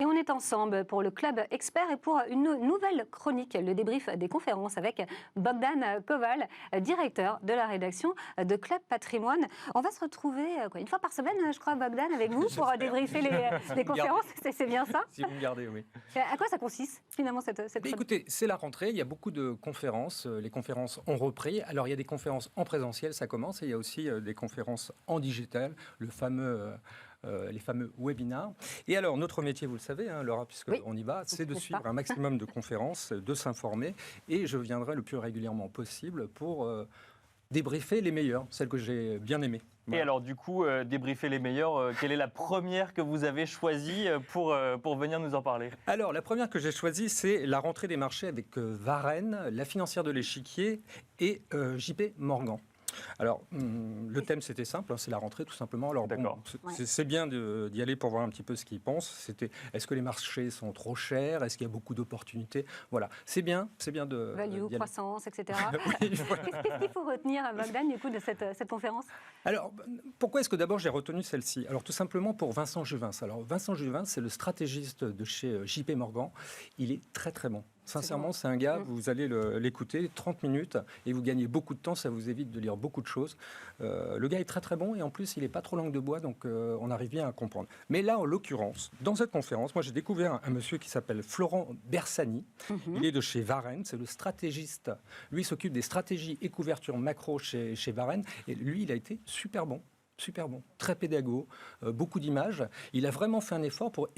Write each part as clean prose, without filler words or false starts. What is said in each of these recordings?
Et on est ensemble pour le Club Expert et pour une nouvelle chronique, le débrief des conférences avec Bogdan Koval, directeur de la rédaction de Club Patrimoine. On va se retrouver une fois par semaine, je crois, Bogdan, avec vous pour débriefer les conférences. C'est bien ça? Si vous me gardez, oui. À quoi ça consiste, finalement, cette chronique? Écoutez, c'est la rentrée, il y a beaucoup de conférences. Les conférences ont repris. Alors, il y a des conférences en présentiel, ça commence, et il y a aussi des conférences en digital, les fameux webinars. Et alors, notre métier, vous le savez, Laura, puisqu'on y va, c'est de suivre un maximum de conférences, de s'informer, et je viendrai le plus régulièrement possible pour débriefer les meilleures, celles que j'ai bien aimées. Voilà. Et alors, du coup, débriefer les meilleures, quelle est la première que vous avez choisie pour venir nous en parler? Alors, la première que j'ai choisie, c'est la rentrée des marchés avec Varenne, la financière de l'échiquier et JP Morgan. Alors, le thème, c'était simple, c'est la rentrée, tout simplement. Alors, c'est bien d'y aller pour voir un petit peu ce qu'ils pensent. C'était, est-ce que les marchés sont trop chers? Est-ce qu'il y a beaucoup d'opportunités? Voilà, c'est bien de... Value, croissance, etc. Oui, voilà. Qu'est-ce qu'il faut retenir, Bogdan, du coup, de cette conférence? Alors, pourquoi est-ce que d'abord j'ai retenu celle-ci? Alors, tout simplement pour Vincent Juvin. Alors, Vincent Juvin, c'est le stratégiste de chez JP Morgan. Il est très, très bon. Sincèrement, c'est un gars, vous allez l'écouter 30 minutes et vous gagnez beaucoup de temps, ça vous évite de lire beaucoup de choses. Le gars est très très bon et en plus, il n'est pas trop langue de bois, donc on arrive bien à comprendre. Mais là, en l'occurrence, dans cette conférence, moi j'ai découvert un monsieur qui s'appelle Florent Bersani. Il est de chez Varenne, c'est le stratégiste. Lui, il s'occupe des stratégies et couvertures macro chez Varenne et lui, il a été super bon. Super bon, très pédago, beaucoup d'images. Il a vraiment fait un effort pour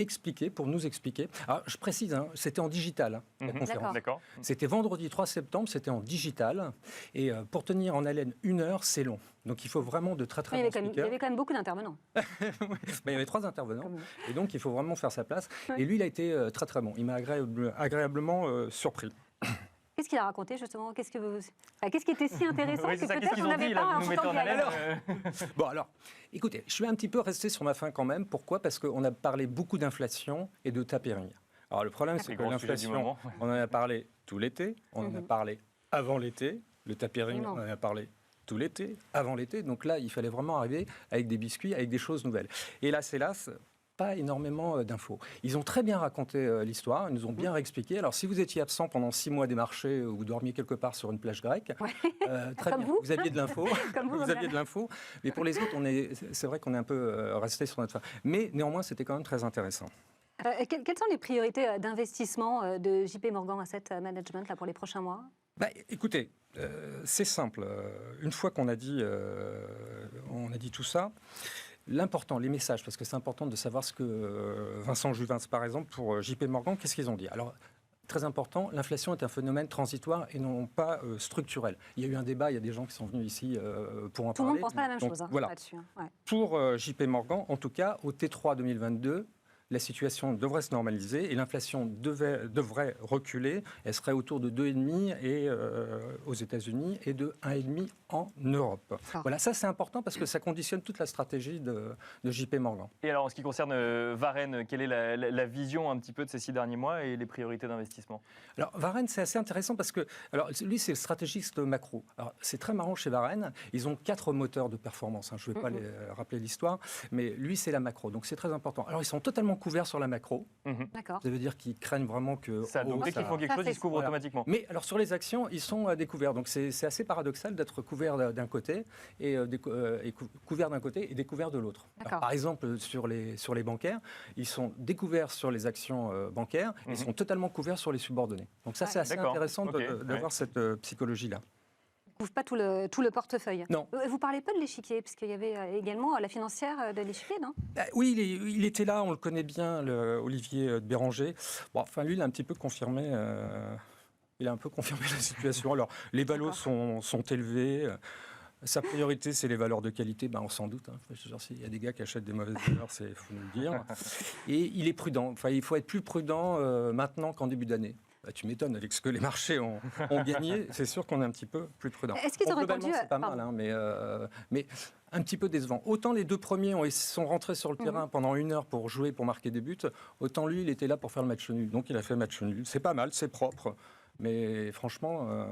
nous expliquer. Alors, je précise, c'était en digital, la conférence. D'accord. C'était vendredi 3 septembre, c'était en digital. Et pour tenir en haleine 1 heure, c'est long. Donc il faut vraiment de très très bons speakers. Il y avait quand même beaucoup d'intervenants. Il y avait 3 intervenants. Et donc il faut vraiment faire sa place. Et lui, il a été très très bon. Il m'a agréablement surpris. Qu'est-ce qu'il a raconté, justement? Qu'est-ce qui était si intéressant que peut-être on n'avait pas nous mettons en haleine. Bon, alors, écoutez, je suis un petit peu resté sur ma faim quand même. Pourquoi? Parce qu'on a parlé beaucoup d'inflation et de tapering. Alors, le problème, c'est que l'inflation, on en a parlé tout l'été, on en a parlé avant l'été, le tapering, on en a parlé tout l'été, avant l'été. Donc là, il fallait vraiment arriver avec des biscuits, avec des choses nouvelles. Et là, c'est là... pas énormément d'infos. Ils ont très bien raconté l'histoire, ils nous ont bien réexpliqué. Alors, si vous étiez absent pendant 6 mois des marchés ou vous dormiez quelque part sur une plage grecque, très bien, vous aviez de l'info. vous aviez de l'info. Mais pour les autres, c'est vrai qu'on est un peu resté sur notre fin. Mais néanmoins, c'était quand même très intéressant. Quelles sont les priorités d'investissement de JP Morgan Asset Management là, pour les prochains mois? Écoutez, c'est simple. Une fois qu'on a dit tout ça, l'important, les messages, parce que c'est important de savoir ce que Vincent Juvin, par exemple, pour JP Morgan, qu'est-ce qu'ils ont dit? Alors, très important, l'inflation est un phénomène transitoire et non pas structurel. Il y a eu un débat, il y a des gens qui sont venus ici pour en parler. Tout le monde ne pense pas la même chose voilà. là-dessus. Pour JP Morgan, en tout cas, au T3 2022, la situation devrait se normaliser et l'inflation devrait reculer. Elle serait autour de 2,5 aux États-Unis et de 1,5 en Europe. Voilà, ça c'est important parce que ça conditionne toute la stratégie de JP Morgan. Et alors en ce qui concerne Varenne, quelle est la vision un petit peu de ces 6 derniers mois et les priorités d'investissement? Alors Varenne, c'est assez intéressant parce que lui c'est le stratégiste macro. Alors c'est très marrant chez Varenne, ils ont 4 moteurs de performance. Je ne vais pas rappeler l'histoire, mais lui c'est la macro, donc c'est très important. Alors ils sont totalement couverts sur la macro. Ça veut dire qu'ils craignent vraiment que... Donc dès qu'ils font quelque chose, ils se couvrent automatiquement. Mais alors sur les actions, ils sont à découvert. Donc c'est assez paradoxal d'être couvert d'un côté et couvert d'un côté et découvert de l'autre. Par exemple, sur les bancaires, ils sont découverts sur les actions bancaires et ils sont totalement couverts sur les subordonnés. Donc ça, c'est assez intéressant d'avoir cette psychologie-là. Ne couvre pas tout le portefeuille. Non. Vous ne parlez pas de l'échiquier, puisqu'il y avait également la financière de l'échiquier, non? Oui, il était là, on le connaît bien, Olivier de Béranger. Bon, enfin, lui, il a un petit peu confirmé... Il a un peu confirmé la situation. Alors, les valos sont élevés. Sa priorité, c'est les valeurs de qualité. On s'en doute. S'il y a des gars qui achètent des mauvaises valeurs, il faut nous le dire. Et il est prudent. Enfin, il faut être plus prudent maintenant qu'en début d'année. Tu m'étonnes, avec ce que les marchés ont gagné, c'est sûr qu'on est un petit peu plus prudent. Est-ce qu'ils ont répondu c'est pas mal, mais un petit peu décevant. Autant les 2 premiers sont rentrés sur le terrain pendant 1 heure pour jouer, pour marquer des buts, autant lui, il était là pour faire le match nul. Donc il a fait le match nul. C'est pas mal, c'est propre, mais franchement...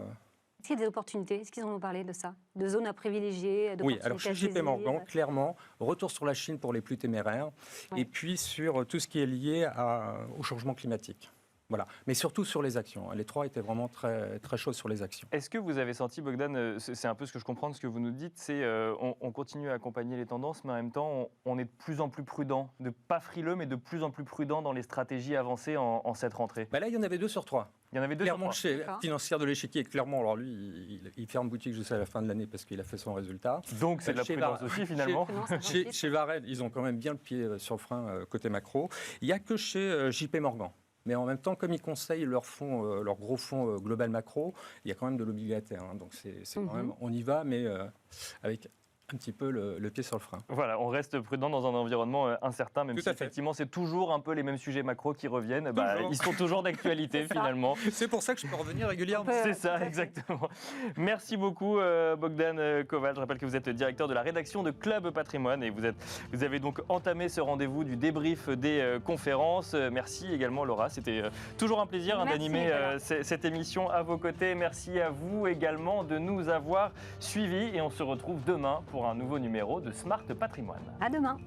Est-ce qu'il y a des opportunités? Est-ce qu'ils en ont parlé de ça? De zones à privilégier? Oui, alors chez JP Morgan, clairement, retour sur la Chine pour les plus téméraires, et puis sur tout ce qui est lié au changement climatique. Voilà, mais surtout sur les actions. Les trois étaient vraiment très, très chauds sur les actions. Est-ce que vous avez senti, Bogdan, c'est un peu ce que je comprends de ce que vous nous dites, c'est on continue à accompagner les tendances, mais en même temps, on est de plus en plus prudent, pas frileux, mais de plus en plus prudent dans les stratégies avancées en cette rentrée. Là, il y en avait 2 sur 3. Il y en avait 2 clairement, sur 3. chez Financière de l'Échiquier, clairement, alors lui, il ferme boutique jusqu'à la fin de l'année parce qu'il a fait son résultat. Donc c'est de la prudence aussi, finalement. Chez Varenne, ils ont quand même bien le pied sur le frein côté macro. Il n'y a que chez JP Morgan. Mais en même temps, comme ils conseillent leur gros fonds global macro, il y a quand même de l'obligataire. Donc c'est quand même, on y va, mais avec un petit peu le pied sur le frein. Voilà, on reste prudent dans un environnement incertain, même si effectivement c'est toujours un peu les mêmes sujets macro qui reviennent. Ils sont toujours d'actualité finalement. C'est pour ça que je peux revenir régulièrement. C'est ça, exactement. Merci beaucoup Bogdan Koval. Je rappelle que vous êtes directeur de la rédaction de Club Patrimoine et vous avez donc entamé ce rendez-vous du débrief des conférences. Merci également Laura, c'était toujours un plaisir d'animer cette émission à vos côtés. Merci à vous également de nous avoir suivis et on se retrouve demain pour un nouveau numéro de Smart Patrimoine. À demain.